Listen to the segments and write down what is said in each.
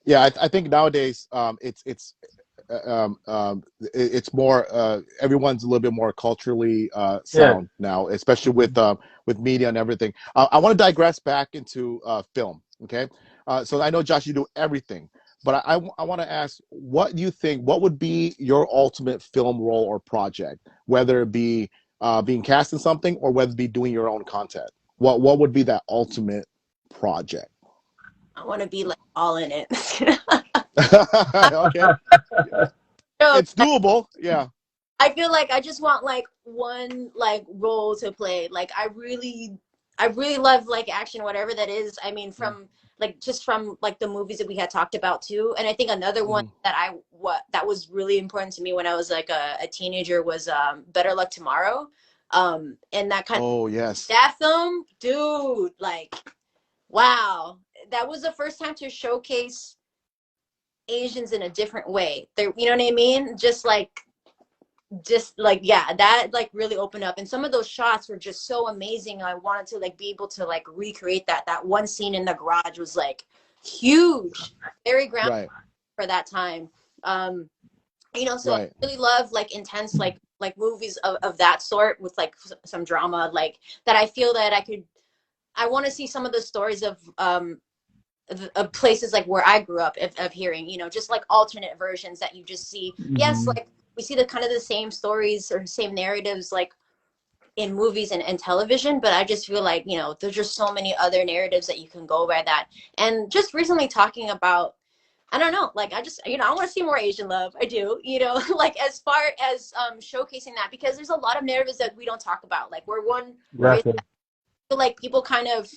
Yeah, I think nowadays it's more everyone's a little bit more culturally Yeah. sound now, especially with media and everything. I want to digress back into film. Okay, so I know Josh, you do everything, but I want to ask, what you think, what would be your ultimate film role or project, whether it be being cast in something or whether it be doing your own content. What would be that ultimate project? I want to be like all in it. Okay, No, it's doable. Yeah. I feel like I just want like one like role to play. Like I really love like action, whatever that is. I mean, from like just from like the movies that we had talked about too. And I think another one Mhm. that that was really important to me when I was like a teenager was Better Luck Tomorrow. And that kind of Oh yes. that film, dude, like wow. That was the first time to showcase Asians in a different way. They, you know what I mean? Just like yeah, that like really opened up, and some of those shots were just so amazing. I wanted to like be able to like recreate that one scene in the garage was like huge, very ground Right. for that time. um so I Right. really love like intense like movies of that sort with like some drama like that. I feel that I want to see some of the stories of places like where I grew up of hearing, just like alternate versions that you just see. Yes, Mhm. like we see the kind of the same stories or same narratives like in movies and television, but I just feel like, there's just so many other narratives that you can go by that. And just recently talking about, I don't know, like I just, I want to see more Asian love. I do, like as far as showcasing that, because there's a lot of narratives that we don't talk about. Like we're one race Exactly. that I feel like people kind of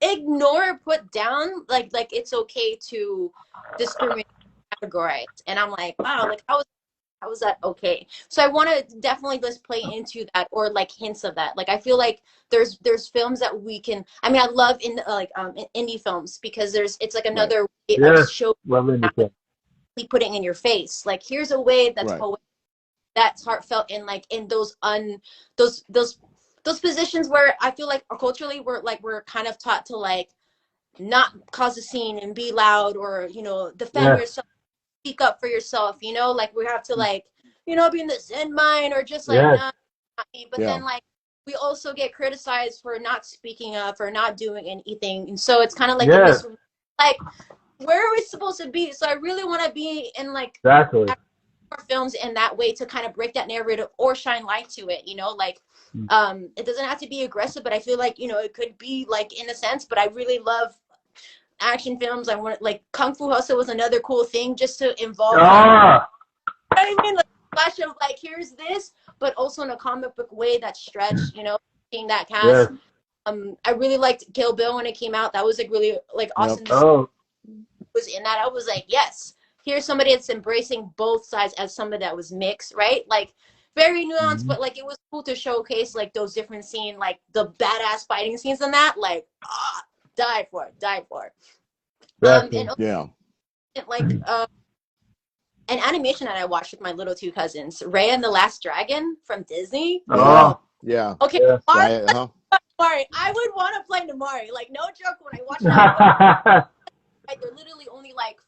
ignore or put down, like it's okay to discriminate, categorize. And I'm like, wow, like how is that okay? So I want to definitely just play into that, or like hints of that. Like I feel like there's films that we can, I mean, I love in like indie films, because it's like Right. another way of Yes. showing Love that indie. without really putting in your face. Like here's a way that's Right. poetic, that's heartfelt, and like in those those positions where I feel like culturally we're kind of taught to like not cause a scene and be loud, or defend Yes. yourself, speak up for yourself, like we have to like be in the zen mind, or just like Yes. nah, not me. But Yeah. then like we also get criticized for not speaking up or not doing anything, and so it's kind of like in Yes. this, like, where are we supposed to be? So I really want to be in like Exactly. more films in that way to kind of break that narrative or shine light to it, like it doesn't have to be aggressive, but I feel like it could be like in a sense. But I really love action films. I want, like, Kung Fu Hustle was another cool thing, just to involve like, Ah. I mean, like flash of like here's this, but also in a comic book way that's stretched, seeing that cast. Yes. I really liked Kill Bill when it came out. That was like really like Yep. awesome to see Oh. was in that. I was like, yes, here's somebody that's embracing both sides as somebody that was mixed, right? Like very nuanced, Mhm. but like it was cool to showcase like those different scenes, like the badass fighting scenes in that. Like, died for it, died for it. And Exactly. Yeah. like an animation that I watched with my little two cousins, Raya and the Last Dragon from Disney. Yeah. Oh. Yeah. Okay, Yes. Mari, Right. Huh. I would want to play Namari. Like, no joke, when I watched that, I was like, right, they're literally only like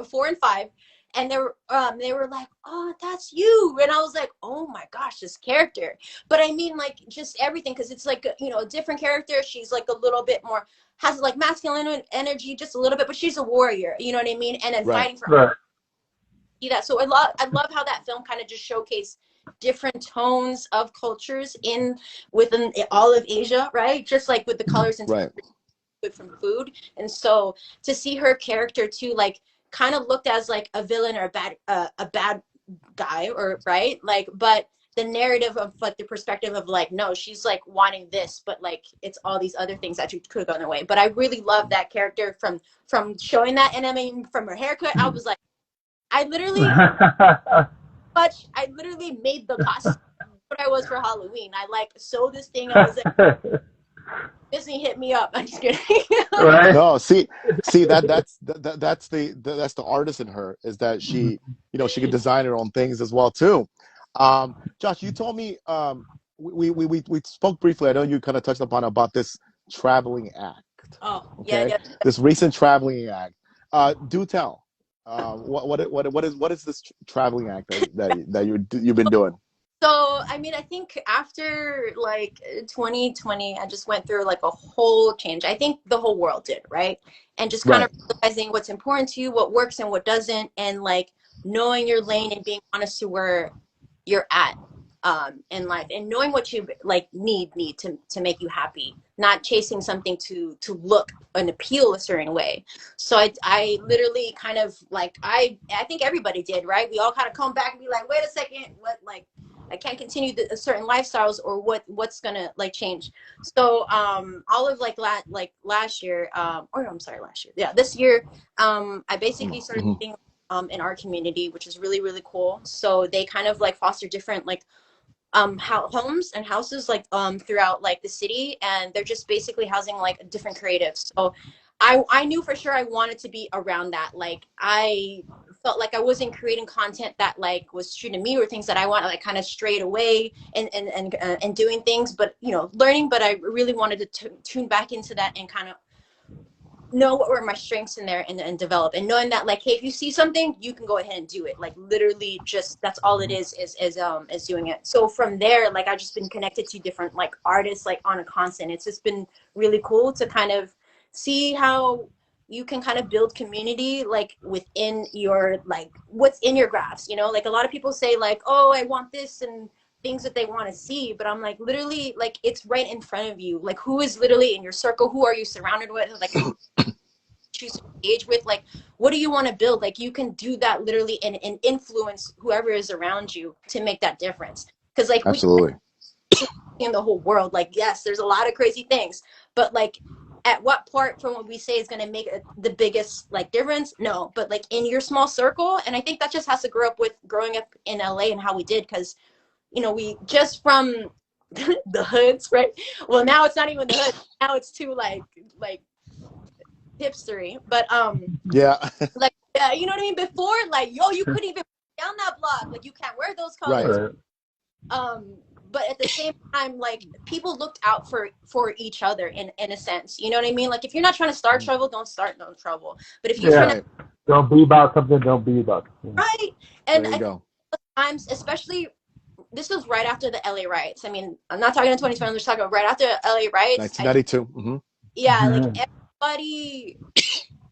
4 and 5, and they were like, oh, that's you. And I was like, oh my gosh, this character. But I mean, like, just everything, because it's like a different character. She's like a little bit more, has like masculine energy just a little bit, but she's a warrior, you know what I mean? And then Right. fighting for Right. that. So I love how that film kind of just showcased different tones of cultures in within all of Asia, right? Just like with the colors and Right. from food. And so to see her character too, like, kind of looked as like a villain or a bad guy, or right, like, but the narrative of like the perspective of like, no, she's like wanting this, but like it's all these other things that you could have gone away. But I really love that character from showing that. And I mean, from her haircut, I was like, I literally I literally made the costume what I was for Halloween. I like sewed this thing. I was like, Disney hit me up. I'm just kidding. Right. No, see that's the artist in her, is that she, she could design her own things as well too. Josh, you told me we spoke briefly. I know you kind of touched upon about this traveling act. Oh, yeah, Okay, yeah. this recent traveling act. Do tell. What is this traveling act that you've been doing? So, I mean, I think after like 2020, I just went through like a whole change. I think the whole world did, right? And just kind of Right. realizing what's important to you, what works and what doesn't, and like knowing your lane and being honest to where you're at in life, and knowing what you like need to make you happy, not chasing something to look and appeal a certain way. So I literally kind of like I think everybody did, right? We all kind of come back and be like, wait a second, what, like I can't continue certain lifestyles, or what's gonna like change. So all of like last year, or I'm sorry, last year, yeah, this year, I basically started Mm-hmm. living in our community, which is really really cool. So they kind of like foster different like homes and houses like throughout like the city, and they're just basically housing like different creatives. So I knew for sure I wanted to be around that. Like I felt like I wasn't creating content that like was true to me, or things that I want, like kind of strayed away and doing things, but you know, learning. But I really wanted to tune back into that and kind of know what were my strengths in there, and develop, and knowing that like, hey, if you see something, you can go ahead and do it. Like literally just that's all it is doing it. So from there, like I've just been connected to different like artists like on a constant. It's just been really cool to kind of see how you can kind of build community like within your like what's in your grasp, you know. Like a lot of people say like, oh, I want this, and things that they want to see, but I'm like, literally, like it's right in front of you. Like who is literally in your circle, who are you surrounded with, like who choose to engage with, like what do you want to build. Like you can do that literally, and influence whoever is around you to make that difference. Because like we Absolutely. in the whole world, like yes, there's a lot of crazy things, but like at what part from what we say is going to make the biggest like difference? No, but like in your small circle. And I think that just has to grow up with growing up in LA and how we did, because you know, we just from the hoods, right? Well, now it's not even the hood. Now it's too like hipstery. But Yeah. like you know what I mean? Before, like, yo, you couldn't even down that block. Like you can't wear those Right. colors. Um, but at the same time, like people looked out for each other in a sense. You know what I mean? Like if you're not trying to start trouble, don't start no trouble. But if you're trying to Right. Don't be about something. Don't be about something. right, and There you I think go. times, especially this was right after the LA riots. I mean, I'm not talking in 2020. I'm just talking about right after LA riots. I 1992. Mm-hmm. yeah, like Mhm. everybody,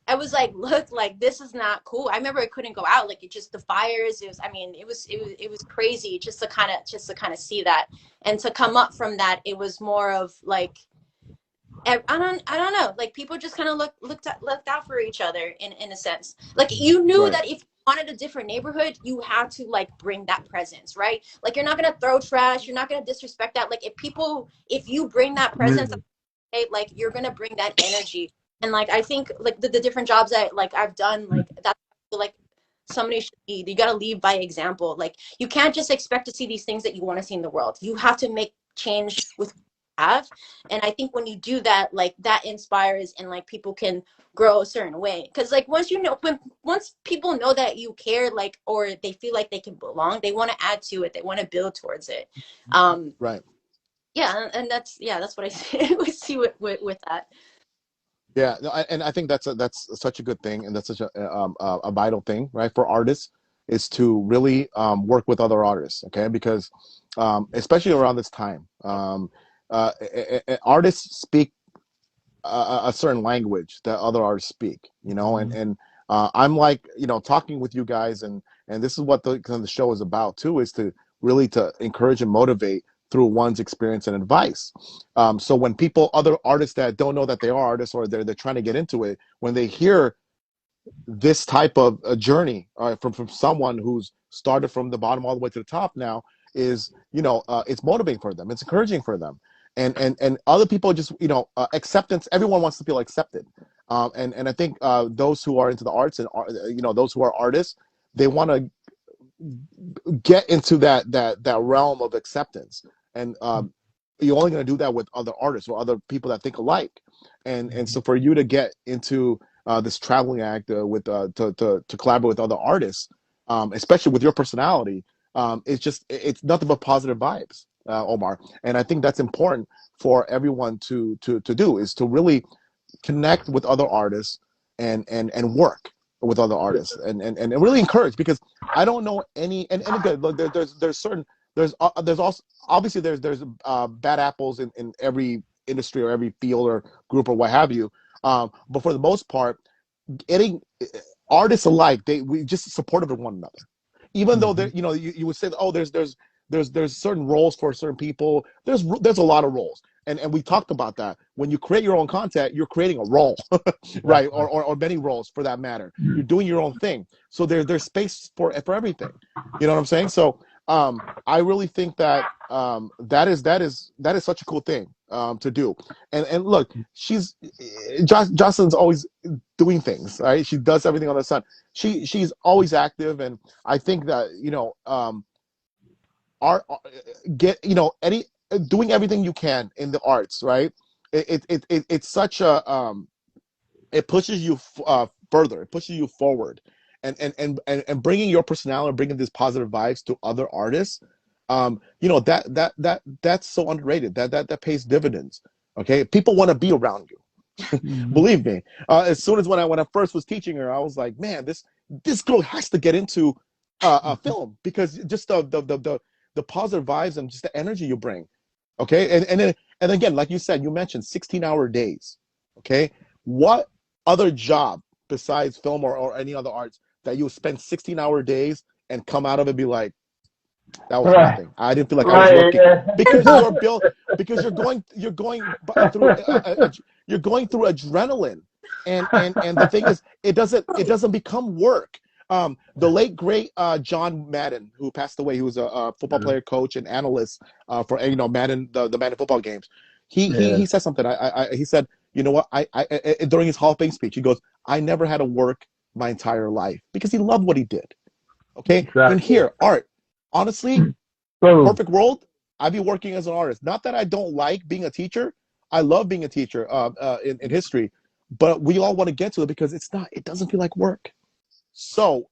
I was like, look, like this is not cool. I remember I couldn't go out, like it just the fires. It was, I mean, it was crazy just to kind of see that, and to come up from that. It was more of like I don't know, like people just kind of looked out for each other in a sense. Like you knew Right. that if you wanted a different neighborhood, you had to like bring that presence, right? Like you're not gonna throw trash, you're not gonna disrespect that. Like if you bring that presence, Mhm. like you're gonna bring that energy. And like I think like the different jobs that like I've done, like that's like somebody should lead. You gotta lead by example. Like you can't just expect to see these things that you want to see in the world. You have to make change with what you have. And I think when you do that, like that inspires, and like people can grow a certain way. Because like once people know that you care, like, or they feel like they can belong, they want to add to it, they want to build towards it. um Right. yeah, and that's what I see, we see with that. Yeah. No, and I think that's such a good thing, and that's such a vital thing, right, for artists, is to really work with other artists, okay? Because especially around this time, artists speak a certain language that other artists speak, you know, and I'm like, you know, talking with you guys, and this is what the kind of the show is about too, is to really to encourage and motivate through one's experience and advice. So when people, other artists that don't know that they are artists, or they're trying to get into it, when they hear this type of a journey from someone who's started from the bottom all the way to the top now, is, you know, it's motivating for them, it's encouraging for them. And other people just, you know, acceptance, everyone wants to feel accepted. And I think those who are into the arts, and you know, those who are artists, they want to get into that realm of acceptance. And you're only going to do that with other artists or other people that think alike. And so for you to get into this traveling act with to collaborate with other artists, especially with your personality, it's nothing but positive vibes, Omar. And I think that's important for everyone to do, is to really connect with other artists, and work with other artists and really encourage, because I don't know any, and again, look, there's certain, there's also obviously there's bad apples in every industry or every field or group or what have you, but for the most part, getting artists alike, we just supportive of one another, even though there, you know, you would say, oh, there's certain roles for certain people. There's a lot of roles, and we talked about that. When you create your own content, you're creating a role, right? Or many roles for that matter. You're doing your own thing, so there's space for everything. You know what I'm saying? So I really think that that is such a cool thing to do. And look, Jocelyn's always doing things, right? She does everything on the sun. She's always active, and I think that, you know, art, any doing everything you can in the arts, right? It's such a it pushes you further, it pushes you forward, and bringing your personality, bringing these positive vibes to other artists, you know, that's so underrated. That pays dividends. Okay, people want to be around you. Believe me. As soon as when I first was teaching her, I was like, man, this girl has to get into film, because just the positive vibes and just the energy you bring. Okay, and again, like you said, you mentioned 16-hour days. Okay, what other job besides film or any other arts that you spend 16-hour days and come out of it be like, that was nothing. I didn't feel like I was working, because you're going through you're going through adrenaline, and the thing is, it doesn't become work. The late great John Madden, who passed away, he was a football player, coach, and analyst for, you know, Madden, the Madden football games. He said something. He said, you know what? I during his Hall of Fame speech, he goes, I never had to work my entire life, because he loved what he did. Okay, exactly. And here, art. Honestly, perfect world, I'd be working as an artist. Not that I don't like being a teacher. I love being a teacher in history, but we all want to get to it because it doesn't feel like work. So,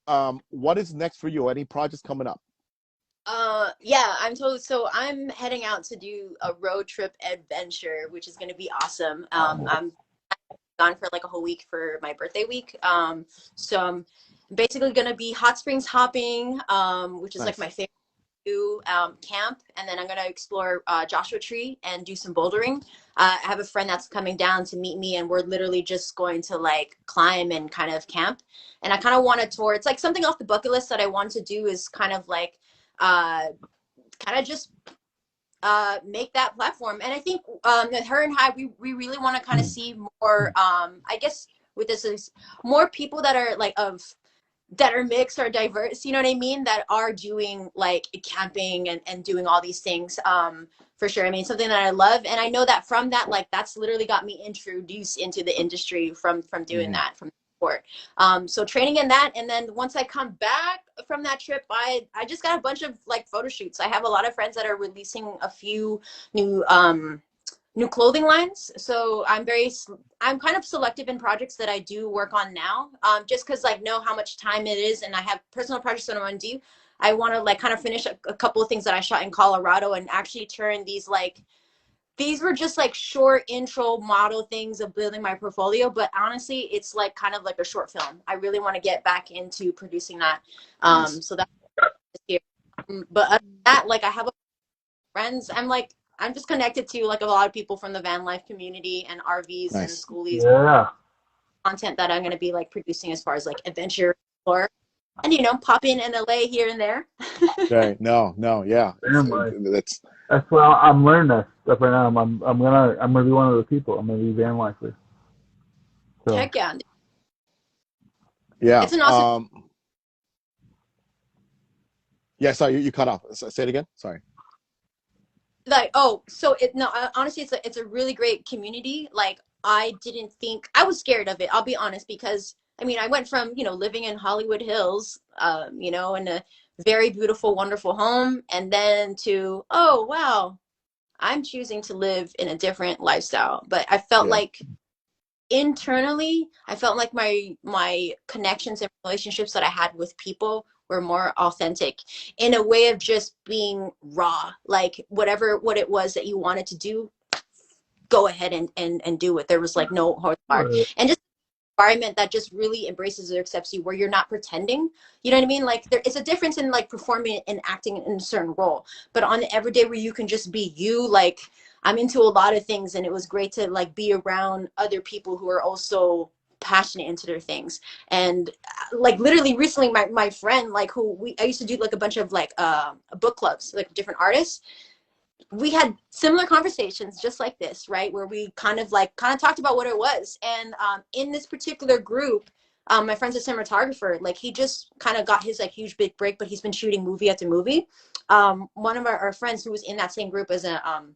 what is next for you? Any projects coming up? Yeah, I'm heading out to do a road trip adventure, which is going to be awesome. I'm gone for like a whole week for my birthday week. So I'm basically going to be hot springs hopping, which is like my favorite camp, and then I'm going to explore Joshua Tree and do some bouldering. I have a friend that's coming down to meet me, and we're literally just going to like climb and kind of camp. And I kind of want to tour. It's like something off the bucket list that I want to do, is kind of like just make that platform. And I think her and I, we really want to kind of see more, I guess with this is more people that are like that are mixed or diverse, you know what I mean, that are doing like camping and doing all these things, for sure. I mean, something that I love, and I know that from that, like, that's literally got me introduced into the industry from doing that, from sport. So training in that, and then once I come back from that trip, I just got a bunch of like photo shoots. I have a lot of friends that are releasing a few new clothing lines, so I'm kind of selective in projects that I do work on now, just because like know how much time it is, and I have personal projects that I want to do. I want to like kind of finish a couple of things that I shot in Colorado, and actually turn these were just like short intro model things of building my portfolio, but honestly it's like kind of like a short film. I really want to get back into producing that. So that's here. But other than that, like, I have friends, I'm just connected to like a lot of people from the van life community and RVs and schoolies. Content that I'm going to be like producing as far as like adventure or, and you know, pop in LA here and there. Right. No, yeah. That's what I'm learning that stuff right now. I'm gonna be one of those people. I'm gonna be van lifely. So. Heck yeah. Yeah. It's an awesome. Yeah. Sorry, you cut off. Say it again. Sorry. Like, honestly, it's a really great community. Like, I didn't think, I was scared of it, I'll be honest, because I mean, I went from, you know, living in Hollywood Hills, you know, in a very beautiful, wonderful home, and then to, oh wow, I'm choosing to live in a different lifestyle. But I felt like internally, I felt like my connections and relationships that I had with people were more authentic, in a way of just being raw. Like, what it was that you wanted to do, go ahead and do it. There was like no hard part. And just environment that just really embraces or accepts you, where you're not pretending. You know what I mean? Like there is a difference in like performing and acting in a certain role, but on the everyday where you can just be you, like I'm into a lot of things, and it was great to like be around other people who are also passionate into their things. And like literally recently my friend, like I used to do like a bunch of like book clubs, like different artists. We had similar conversations just like this, right, where we kind of talked about what it was. And in this particular group, my friend's a cinematographer. Like he just kind of got his like huge big break, but he's been shooting movie after movie. One of our friends who was in that same group as an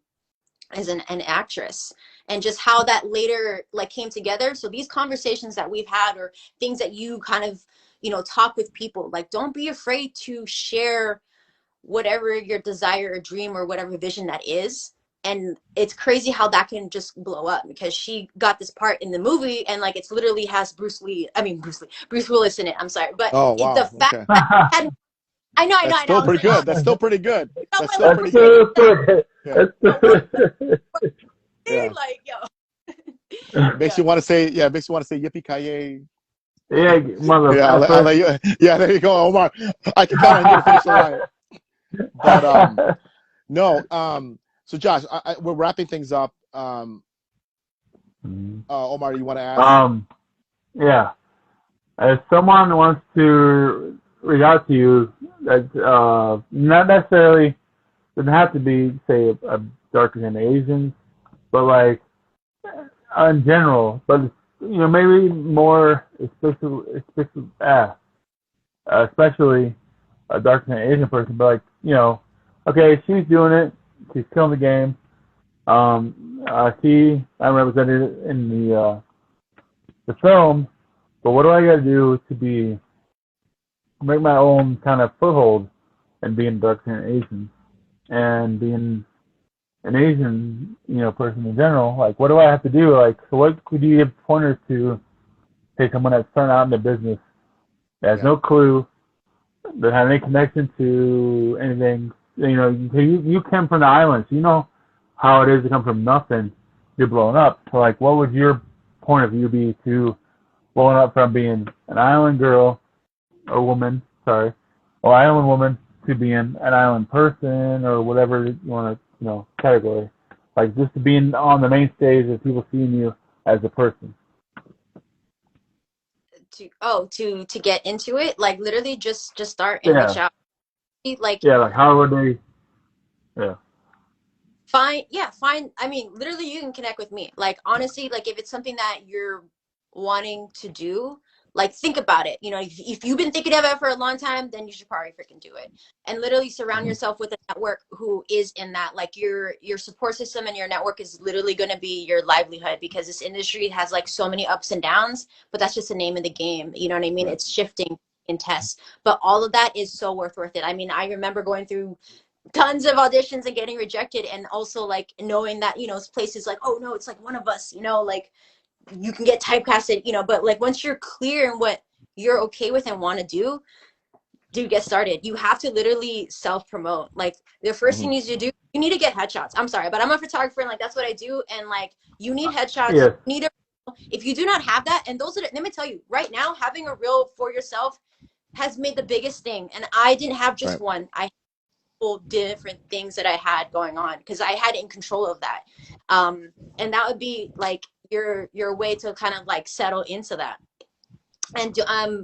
actress, and just how that later like came together. So these conversations that we've had, or things that you kind of, you know, talk with people, like don't be afraid to share whatever your desire or dream or whatever vision that is. And it's crazy how that can just blow up, because she got this part in the movie, and like it's literally has Bruce Willis in it. I'm sorry, but Oh wow. the fact Okay. that had, I know, That's I know. still I was pretty like, oh, good. That's still pretty good. you know, That's my still love pretty was good. Yeah. Yeah. like, yo, Makes yeah. you want to say, yeah, makes you want to say yippee ki Yeah, mother Yeah, I'll effer. let you. Yeah, there you go, Omar. I can count on you to finish the line. But no. So Josh, we're wrapping things up. Omar, you want to ask? Yeah. If someone wants to reach out to you, that not necessarily doesn't have to be, say, a darker than Asian, but like in general, but you know, maybe more especially a darker than Asian person, but like, you know, okay, she's doing it, she's killing the game. I'm represented in the film, but what do I got to do to make my own kind of foothold and being dark and Asian and being an Asian, you know, person in general? Like, what do I have to do? Like, so what could you give pointers to, say, someone that's starting out in the business that has Yeah. no clue, that have any connection to anything? You know, you came from the islands, you know how it is to come from nothing to blowing up. So, like, what would your point of view be to blowing up from being an island girl or woman, sorry, or island woman to being an island person or whatever you want to, you know, category? Like just to being on the main stage and people seeing you as a person. To get into it, like literally just start and reach Yeah. out. Like Yeah, like how would they, yeah. find, I mean, literally you can connect with me. Like honestly, like if it's something that you're wanting to do, like think about it. You know, if you've been thinking of it for a long time, then you should probably freaking do it. And literally surround yourself with a network who is in that. Like your support system and your network is literally going to be your livelihood, because this industry has like so many ups and downs, but that's just the name of the game. You know what I mean? Right. It's shifting in tests, but all of that is so worth it. I mean, I remember going through tons of auditions and getting rejected, and also like knowing that, you know, places like, oh no, it's like one of us, you know, like you can get typecasted, you know, but like once you're clear in what you're okay with and want to do, get started. You have to literally self promote. Like the first Mm-hmm. thing you do, you need to get headshots. I'm sorry, but I'm a photographer, and like that's what I do. And like you need headshots. Yes. You need a, if you do not have that, and those are let me tell you right now, having a reel for yourself has made the biggest thing. And I didn't have just Right. one. I different things that I had going on, because I had in control of that. And that would be like your way to kind of like settle into that. And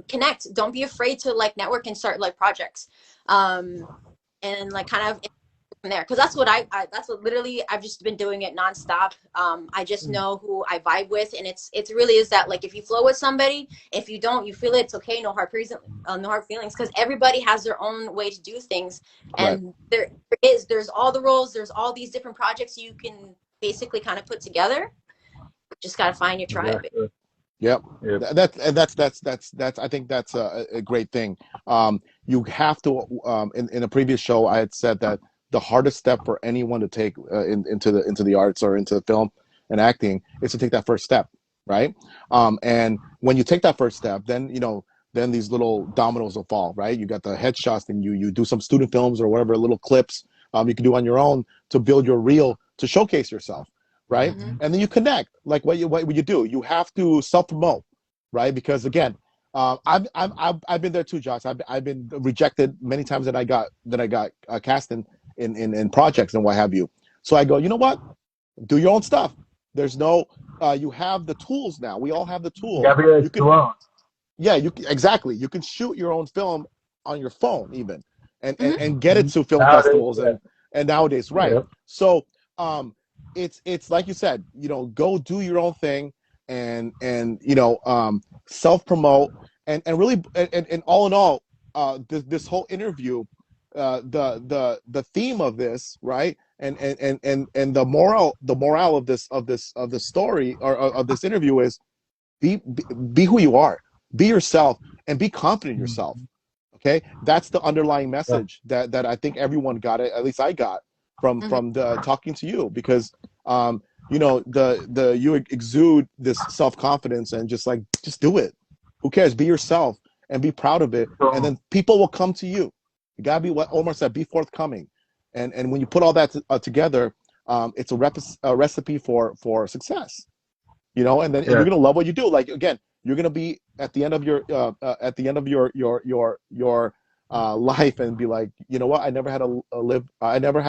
connect. Don't be afraid to like network and start like projects. And like kind of from there, because that's what that's what literally I've just been doing it nonstop. I just know who I vibe with, and it's really is that, like, if you flow with somebody, if you don't, you feel it, it's okay. No hard no hard feelings, because everybody has their own way to do things. Right. And there's all the roles, there's all these different projects you can basically kind of put together. Just got to find your tribe. Exactly. Yep. Yep. That's I think that's a great thing. You have to in a previous show I had said that the hardest step for anyone to take into the arts or into film and acting is to take that first step, right? And when you take that first step, then then these little dominoes will fall, right? You got the headshots, and you do some student films or whatever, little clips you can do on your own to build your reel to showcase yourself, right? Mm-hmm. And then you connect, like what you do. You have to self promote. right? Because again, I've been there too, Josh. I've been rejected many times that I got cast in projects and what have you. So I go, you know what? Do your own stuff. There's no you have the tools now. We all have the tools. Gabriel You can Stallone. yeah, exactly. You can shoot your own film on your phone even, Mhm. and get it to film Nowadays, festivals yeah. and nowadays, right? Yep. So it's like you said, go do your own thing and self promote and really and all in all, this whole interview, the theme of this, right? And the morale of this story or of this interview is be who you are, be yourself, and be confident in yourself. Okay, that's the underlying Yeah. message that I think everyone got it. At least I got Mhm. from the talking to you, because the you exude this self confidence and just do it. Who cares? Be yourself and be proud of it, and So, then people will come to you. You gotta be what Omar said. Be forthcoming, and when you put all that together, it's a recipe for success. And you're yeah. gonna love what you do. Like again, you're gonna be at the end of your life and be like, you know what? I never had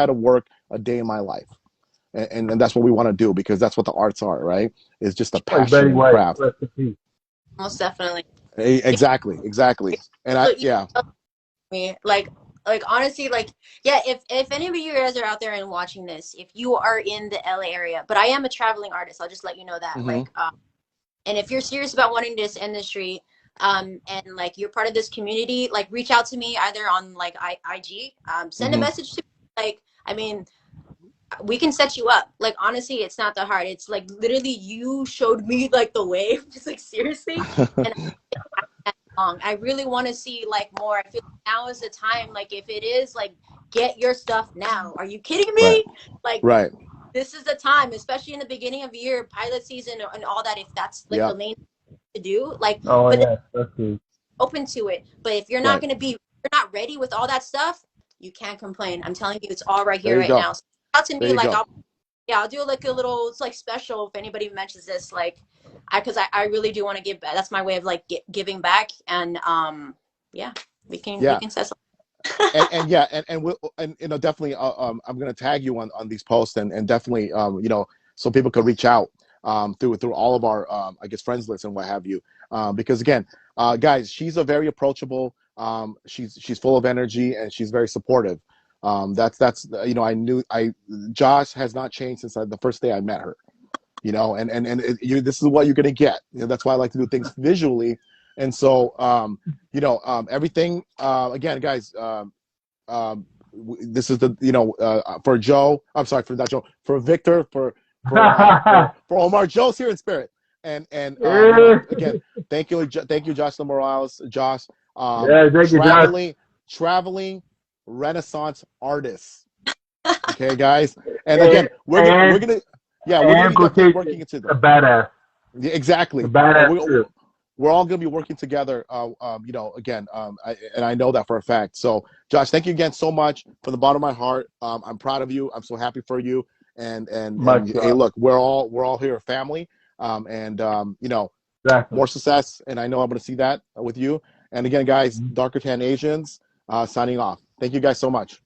to work a day in my life, and that's what we want to do, because that's what the arts are, right? It's just a Like passion Betty and White, craft. rest in peace. Most definitely. Exactly. And So you yeah. tell me, like honestly, like yeah, if any of you guys are out there and watching this, if you are in the LA area, but I am a traveling artist, I'll just let you know that. Hmm. Like, and if you're serious about wanting this industry, and like you're part of this community, like reach out to me either on like IG, send a Hmm. message to me. Like, I mean, we can set you up. Like honestly, it's not that hard. It's like literally you showed me like the way. Just like seriously, and that long. I really want to see like more. I feel like now is the time. Like if it is like get your stuff now. Are you kidding Right. me? Like Right. this is the time, especially in the beginning of the year, pilot season and all that. If that's like Yeah. the main to do, like, Oh but yeah, that's true. open to it. But if you're not Right. gonna be, you're not ready with all that stuff, you can't complain. I'm telling you, it's all right There here, you right go. now. So out to There me, you like go. I'll do like a little, it's like special if anybody mentions this, like, because I really do want to give back. That's my way of like giving back, and yeah, we Yeah. can set and yeah, and we'll, and definitely, I'm gonna tag you on these posts, and definitely, so people could reach out through all of our I guess friends lists and what have you, because again, guys, she's a very approachable, she's full of energy, and she's very supportive. That's I knew I Josh has not changed since the first day I met her. This is what you're gonna get. That's why I like to do things visually. And so everything, again, guys, this is the for Joe. I'm sorry, for not Joe. For Victor. For Omar. Joe's here in spirit. And again, thank you, Jocelyn Morales. Josh, Yeah, thank you, Josh. traveling Renaissance artists. Okay, guys. And And again, and, we're gonna and be definitely quotation, working into a them. badass, Yeah, a exactly. badass too. We're all going to be working together. Again, and I know that for a fact. So, Josh, thank you again so much from the bottom of my heart. I'm proud of you. I'm so happy for you. Much And hey, love. look, we're all here, a family. Exactly. More success. And I know I'm going to see that with you. And again, guys, Darker Tan Asians, signing off. Thank you guys so much.